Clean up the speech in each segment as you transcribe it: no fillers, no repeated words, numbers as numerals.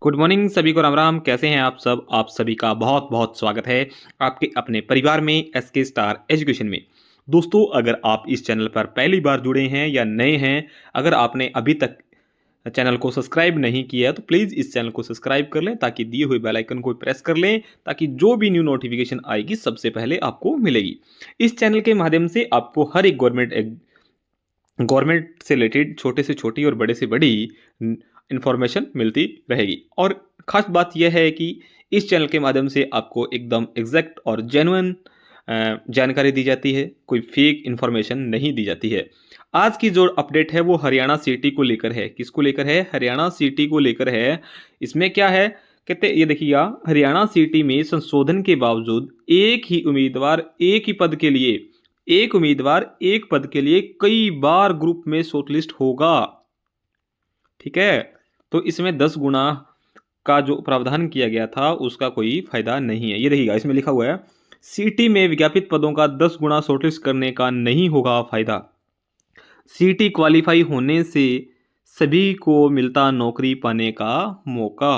Good morning सभी को राम राम। कैसे हैं आप सब? आप सभी का बहुत बहुत स्वागत है आपके अपने परिवार में एसके स्टार एजुकेशन में। दोस्तों, अगर आप इस चैनल पर पहली बार जुड़े हैं या नए हैं, अगर आपने अभी तक चैनल को सब्सक्राइब नहीं किया है तो प्लीज़ इस चैनल को सब्सक्राइब कर लें, ताकि दिए हुए बेल आइकन को प्रेस कर लें, ताकि जो भी न्यू नोटिफिकेशन आएगी सबसे पहले आपको मिलेगी। इस चैनल के माध्यम से आपको हर एक गवर्नमेंट से रिलेटेड छोटे से छोटी और बड़े से बड़ी इंफॉर्मेशन मिलती रहेगी। और ख़ास बात यह है कि इस चैनल के माध्यम से आपको एकदम एग्जैक्ट और जेन्युइन जानकारी दी जाती है, कोई फेक इंफॉर्मेशन नहीं दी जाती है। आज की जो अपडेट है वो हरियाणा सीटी को लेकर है। किसको लेकर है? हरियाणा सीटी को लेकर है। इसमें क्या है कहते, ये देखिएगा, हरियाणा सीटी में संशोधन के बावजूद एक उम्मीदवार एक पद के लिए कई बार ग्रुप में शॉर्टलिस्ट होगा। ठीक है, तो इसमें 10 गुना का जो प्रावधान किया गया था उसका कोई फायदा नहीं है। ये देखिएगा, इसमें लिखा हुआ है सीटी में विज्ञापित पदों का 10 गुना शॉर्टलिस्ट करने का नहीं होगा फायदा। सीटी क्वालिफाई होने से सभी को मिलता नौकरी पाने का मौका,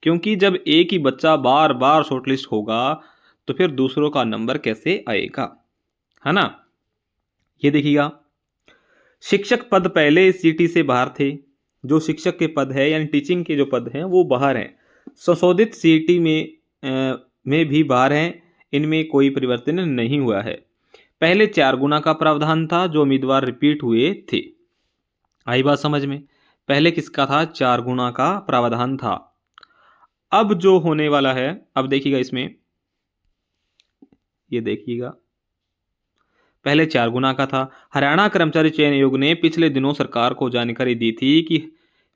क्योंकि जब एक ही बच्चा बार बार शॉर्टलिस्ट होगा तो फिर दूसरों का नंबर कैसे आएगा, है ना। ये देखिएगा, शिक्षक पद पहले सीटी से बाहर थे। जो शिक्षक के पद है यानी टीचिंग के जो पद हैं वो बाहर हैं। संशोधित सीटी में भी बाहर हैं। इनमें कोई परिवर्तन नहीं हुआ है। पहले 4 गुना का प्रावधान था जो उम्मीदवार रिपीट हुए थे। आई बात समझ में? पहले किसका था? 4 गुना का प्रावधान था। अब जो होने वाला है, अब देखिएगा इसमें, ये देखिएगा, पहले 4 गुना का था। हरियाणा कर्मचारी चयन आयोग ने पिछले दिनों सरकार को जानकारी दी थी कि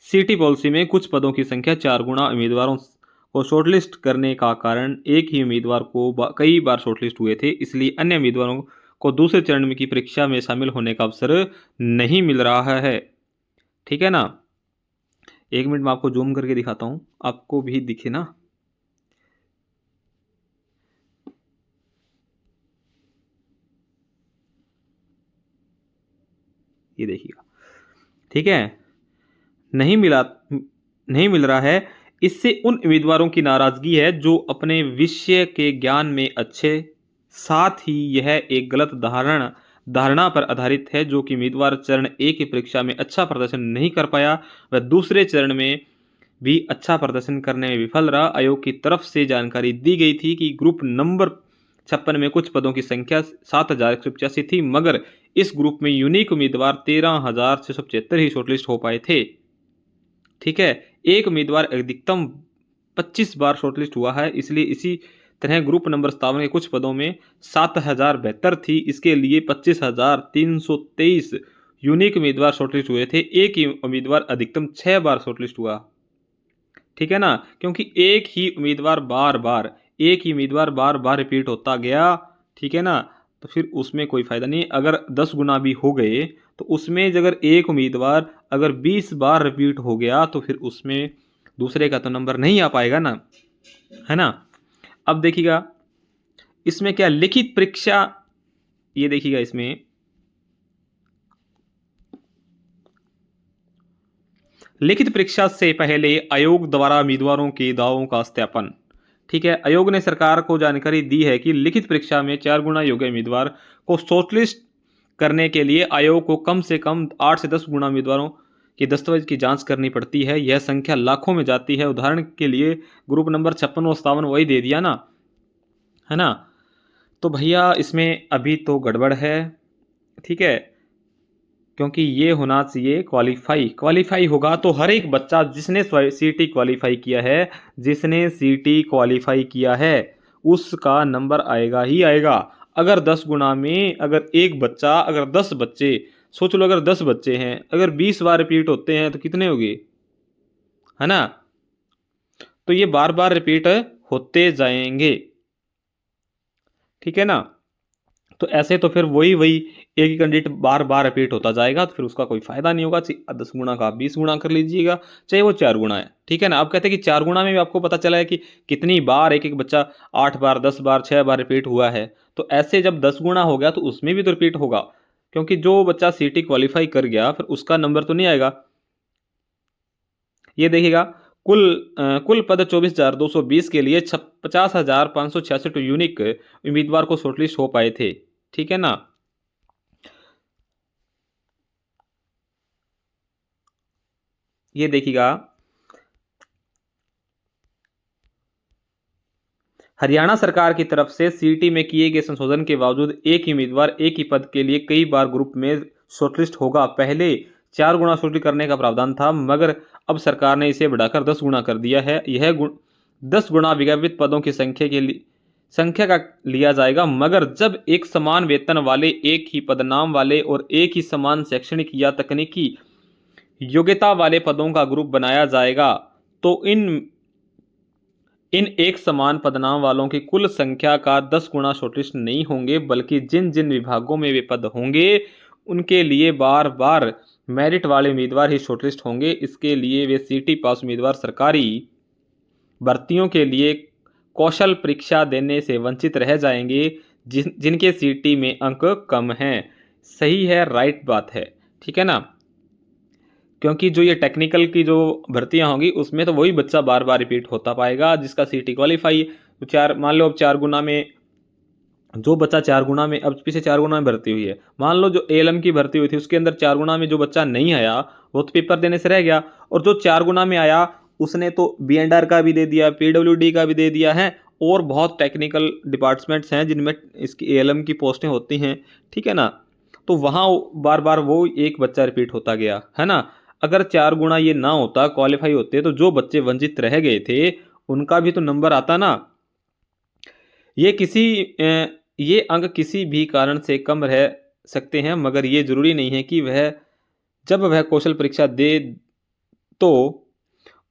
सीटी पॉलिसी में कुछ पदों की संख्या 4 गुना उम्मीदवारों को शॉर्टलिस्ट करने का कारण एक ही उम्मीदवार को कई बार शॉर्टलिस्ट हुए थे, इसलिए अन्य उम्मीदवारों को दूसरे चरण की परीक्षा में शामिल होने का अवसर नहीं मिल रहा है। ठीक है ना। 1 मिनट में आपको जूम करके दिखाता हूँ, आपको भी दिखे ना। ये देखिएगा, ठीक है, नहीं मिल रहा है। इससे उन उम्मीदवारों की नाराजगी है जो अपने विषय के ज्ञान में अच्छे, साथ ही यह एक गलत धारणा पर आधारित है जो कि उम्मीदवार चरण 1 की परीक्षा में अच्छा प्रदर्शन नहीं कर पाया, वह दूसरे चरण में भी अच्छा प्रदर्शन करने में विफल रहा। आयोग की तरफ से जानकारी दी गई थी कि ग्रुप नंबर 56 में कुछ पदों की संख्या 7,185 थी, मगर इस ग्रुप में यूनिक उम्मीदवार 13,675 ही शॉर्टलिस्ट हो पाए थे। ठीक है, एक उम्मीदवार अधिकतम 25 बार शॉर्टलिस्ट हुआ है, इसलिए इसी तरह ग्रुप नंबर 57 के कुछ पदों में 7,072 थी। इसके लिए 25,323 यूनिक उम्मीदवार शॉर्टलिस्ट हुए थे। एक ही उम्मीदवार अधिकतम 6 बार शॉर्टलिस्ट हुआ। ठीक है ना, क्योंकि एक ही उम्मीदवार बार बार रिपीट होता गया। ठीक है ना, तो फिर उसमें कोई फायदा नहीं। अगर 10 गुना भी हो गए तो उसमें अगर एक उम्मीदवार अगर 20 बार रिपीट हो गया तो फिर उसमें दूसरे का तो नंबर नहीं आ पाएगा ना, है ना। अब देखिएगा इसमें क्या लिखित परीक्षा, ये देखिएगा इसमें लिखित परीक्षा से पहले आयोग द्वारा उम्मीदवारों के दावों का सत्यापन। ठीक है, आयोग ने सरकार को जानकारी दी है कि लिखित परीक्षा में 4 गुना योग्य उम्मीदवार को शॉर्टलिस्ट करने के लिए आयोग को कम से कम 8 से 10 गुना उम्मीदवारों की दस्तावेज की जांच करनी पड़ती है। यह संख्या लाखों में जाती है। उदाहरण के लिए ग्रुप नंबर 56 और 57 वही दे दिया ना, है ना। तो भैया इसमें अभी तो गड़बड़ है। ठीक है, क्योंकि ये होना चाहिए क्वालिफाई होगा तो हर एक बच्चा जिसने सीटी क्वालिफाई किया है, उसका नंबर आएगा ही आएगा। अगर 10 गुना में अगर एक बच्चा, अगर 10 बच्चे, सोच लो अगर 10 बच्चे हैं, अगर 20 बार रिपीट होते हैं तो कितने हो गए, है ना। तो ये बार बार रिपीट होते जाएंगे। ठीक है ना, तो ऐसे तो फिर वही एक ही कैंडिडेट बार बार रिपीट होता जाएगा तो फिर उसका कोई फायदा नहीं होगा। 10 गुना का 20 गुना कर लीजिएगा, चाहे वो 4 गुना है। ठीक है ना, आप कहते हैं कि 4 गुना में भी आपको पता चला है कि कितनी बार एक एक बच्चा 8 बार, 10 बार, 6 बार रिपीट हुआ है। तो ऐसे जब 10 गुना हो गया तो उसमें भी तो रिपीट होगा, क्योंकि जो बच्चा सीटी क्वालिफाई कर गया फिर उसका नंबर तो नहीं आएगा। ये देखिएगा, कुल पद 24,220 के लिए 50,566 यूनिक उम्मीदवार को शॉर्टलिस्ट हो पाए थे। ठीक है ना। ये देखिएगा, हरियाणा सरकार की तरफ से सीटी में किए गए संशोधन के बावजूद एक ही उम्मीदवार एक ही पद के लिए कई बार ग्रुप में शॉर्टलिस्ट होगा। पहले 4 गुना शॉर्टलिस्ट करने का प्रावधान था, मगर अब सरकार ने इसे बढ़ाकर 10 गुना कर दिया है। यह 10 गुना विज्ञापित पदों की संख्या का लिया जाएगा, मगर जब एक समान वेतन वाले, एक ही पदनाम वाले और एक ही समान शैक्षणिक या तकनीकी योग्यता वाले पदों का ग्रुप बनाया जाएगा, तो इन एक समान पदनाम वालों की कुल संख्या का 10 गुना शॉर्टलिस्ट नहीं होंगे, बल्कि जिन जिन विभागों में वे पद होंगे उनके लिए बार बार मेरिट वाले उम्मीदवार ही शॉर्टलिस्ट होंगे। इसके लिए वे सीटी पास उम्मीदवार सरकारी भर्तियों के लिए कौशल परीक्षा देने से वंचित रह जाएंगे, जिनके सीटी में अंक कम हैं। सही है, राइट बात है। ठीक है ना, क्योंकि जो ये टेक्निकल की जो भर्तियां होंगी उसमें तो वही बच्चा बार बार रिपीट होता पाएगा जिसका सीटी क्वालिफाई। तो चार, मान लो अब 4 गुना में जो बच्चा 4 गुना में, अब पीछे 4 गुना में भर्ती हुई है, मान लो जो एएलएम की भर्ती हुई थी उसके अंदर 4 गुना में जो बच्चा नहीं आया वो तो पेपर देने से रह गया, और जो 4 गुना में आया उसने तो बीएनडआर का भी दे दिया, पीडब्ल्यूडी का भी दे दिया है, और बहुत टेक्निकल डिपार्टमेंट्स हैं जिनमें इसकी एएलएम की पोस्टें होती हैं। ठीक है ना, तो वहाँ बार बार वो एक बच्चा रिपीट होता गया है ना। अगर 4 गुना ये ना होता, क्वालिफाई होते, तो जो बच्चे वंचित रह गए थे उनका भी तो नंबर आता ना। ये अंक किसी भी कारण से कम रह सकते हैं, मगर ये जरूरी नहीं है कि जब वह कौशल परीक्षा दे तो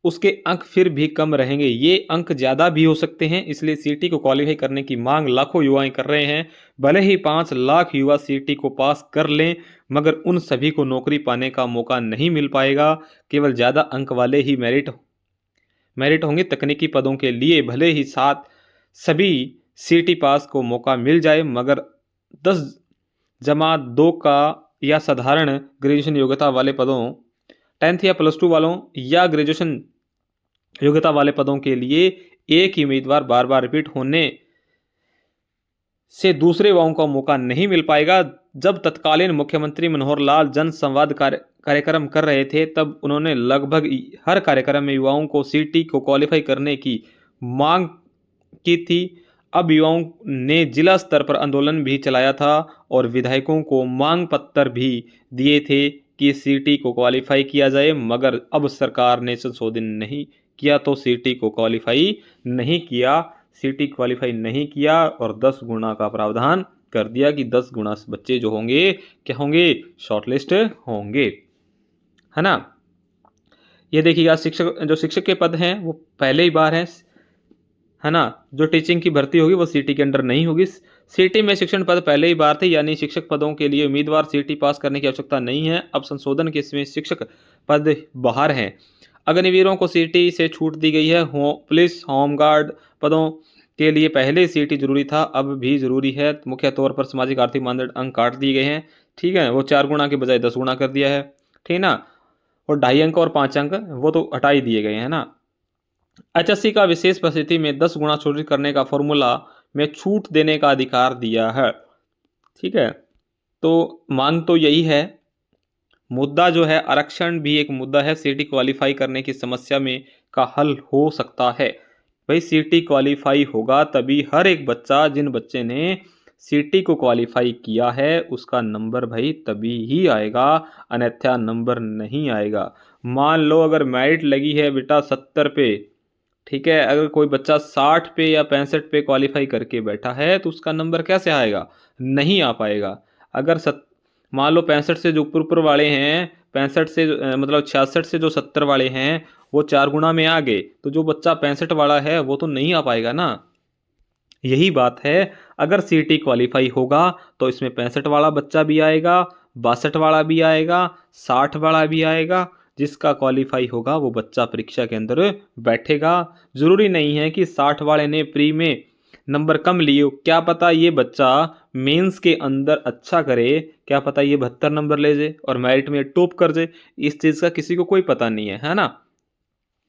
उसके अंक फिर भी कम रहेंगे। ये अंक ज़्यादा भी हो सकते हैं, इसलिए सीटी को क्वालिफाई करने की मांग लाखों युवाएं कर रहे हैं। भले ही 5 लाख युवा सीटी को पास कर लें, मगर उन सभी को नौकरी पाने का मौका नहीं मिल पाएगा। केवल ज़्यादा अंक वाले ही मेरिट होंगे। तकनीकी पदों के लिए भले ही सभी सीटी पास को मौका मिल जाए, मगर 10+2 का या साधारण ग्रेजुएशन योग्यता वाले पदों, 10th या +2 वालों या ग्रेजुएशन योग्यता वाले पदों के लिए एक ही उम्मीदवार बार बार रिपीट होने से दूसरे युवाओं को मौका नहीं मिल पाएगा। जब तत्कालीन मुख्यमंत्री मनोहर लाल जन संवाद कार्यक्रम कर रहे थे, तब उन्होंने लगभग हर कार्यक्रम में युवाओं को सीटी को क्वालिफाई करने की मांग की थी। अब युवाओं ने जिला स्तर पर आंदोलन भी चलाया था और विधायकों को मांग पत्र भी दिए थे कि सीटी को क्वालिफाई किया जाए, मगर अब सरकार ने संशोधन नहीं किया तो सीटी को क्वालिफाई नहीं किया। सीटी क्वालिफाई नहीं किया और 10 गुना का प्रावधान कर दिया कि 10 गुना बच्चे जो होंगे क्या होंगे, शॉर्टलिस्ट होंगे, है ना। ये देखिएगा, शिक्षक के पद हैं वो पहले ही बार है ना। जो टीचिंग की भर्ती होगी वो सीटी के अंडर नहीं होगी। सीटी में शिक्षण पद पहले ही बार थे, यानी शिक्षक पदों के लिए उम्मीदवार सीटी पास करने की आवश्यकता नहीं है। अब संशोधन के इसमें शिक्षक पद बाहर हैं। अग्निवीरों को सीटी से छूट दी गई है। पुलिस, होमगार्ड पदों के लिए पहले सीटी जरूरी था, अब भी जरूरी है। मुख्य तौर पर सामाजिक आर्थिक मानदंड अंक काट दिए गए हैं। ठीक है, वो 4 गुना के बजाय 10 गुना कर दिया है। ठीक ना, और 2.5 अंक और 5 अंक वो तो हटा ही दिए गए हैं ना। एचएससी का विशेष परिस्थिति में 10 गुना चोरी करने का फॉर्मूला में छूट देने का अधिकार दिया है। ठीक है, तो मांग तो यही है। मुद्दा जो है आरक्षण भी एक मुद्दा है। सीटी क्वालिफाई करने की समस्या में का हल हो सकता है। भाई सीटी क्वालिफाई होगा तभी हर एक बच्चा, जिन बच्चे ने सीटी को क्वालिफाई किया है उसका नंबर भाई तभी ही आएगा, अन्यथा नंबर नहीं आएगा। मान लो अगर मेरिट लगी है बेटा 70 पे, ठीक है, अगर कोई बच्चा 60 पे या 65 पे क्वालिफाई करके बैठा है तो उसका नंबर कैसे आएगा, नहीं आ पाएगा। अगर मान लो 65 से जो ऊपर वाले हैं, 65 से मतलब 66 से जो 70 वाले हैं वो 4 गुना में आ गए, तो जो बच्चा 65 वाला है वो तो नहीं आ पाएगा ना। यही बात है, अगर सीटी क्वालिफाई होगा तो इसमें 65 वाला बच्चा भी आएगा, 62 वाला भी आएगा, 60 वाला भी आएगा। जिसका क्वालिफाई होगा वो बच्चा परीक्षा के अंदर बैठेगा। जरूरी नहीं है कि 60 वाले ने प्री में नंबर कम लिए, क्या पता ये बच्चा मेंस के अंदर अच्छा करे, क्या पता ये 72 नंबर ले जाए और मेरिट में टॉप कर जाए। इस चीज़ का किसी को कोई पता नहीं है ना।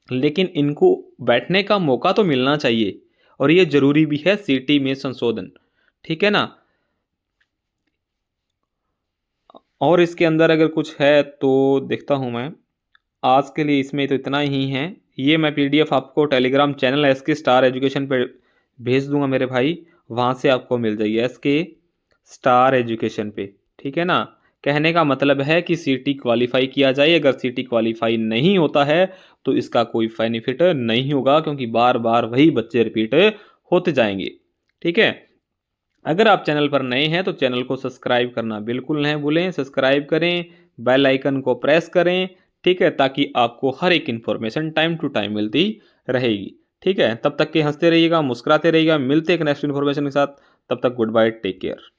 लेकिन इनको बैठने का मौका तो मिलना चाहिए, और ये जरूरी भी है सीटी में संशोधन, ठीक है ना। और इसके अंदर अगर कुछ है तो देखता हूं मैं। आज के लिए इसमें तो इतना ही है। ये मैं पीडीएफ आपको telegram channel SK star education पे भेज दूंगा मेरे भाई, वहाँ से आपको मिल जाएगी एसके स्टार एजुकेशन पे, ठीक है ना। कहने का मतलब है कि सीटी क्वालिफाई किया जाए। अगर सीटी क्वालिफाई नहीं होता है तो इसका कोई बेनिफिट नहीं होगा, क्योंकि बार बार वही बच्चे रिपीट होते जाएंगे, ठीक है। अगर आप चैनल पर नए हैं तो चैनल को सब्सक्राइब करना बिल्कुल नहीं भूलें, सब्सक्राइब करें, बेल आइकन को प्रेस करें, ठीक है, ताकि आपको हर एक इन्फॉर्मेशन टाइम टू टाइम मिलती रहेगी, ठीक है। तब तक के हंसते रहिएगा, मुस्कुराते रहिएगा, मिलते हैं एक नेक्स्ट इन्फॉर्मेशन के साथ। तब तक गुड बाय, टेक केयर।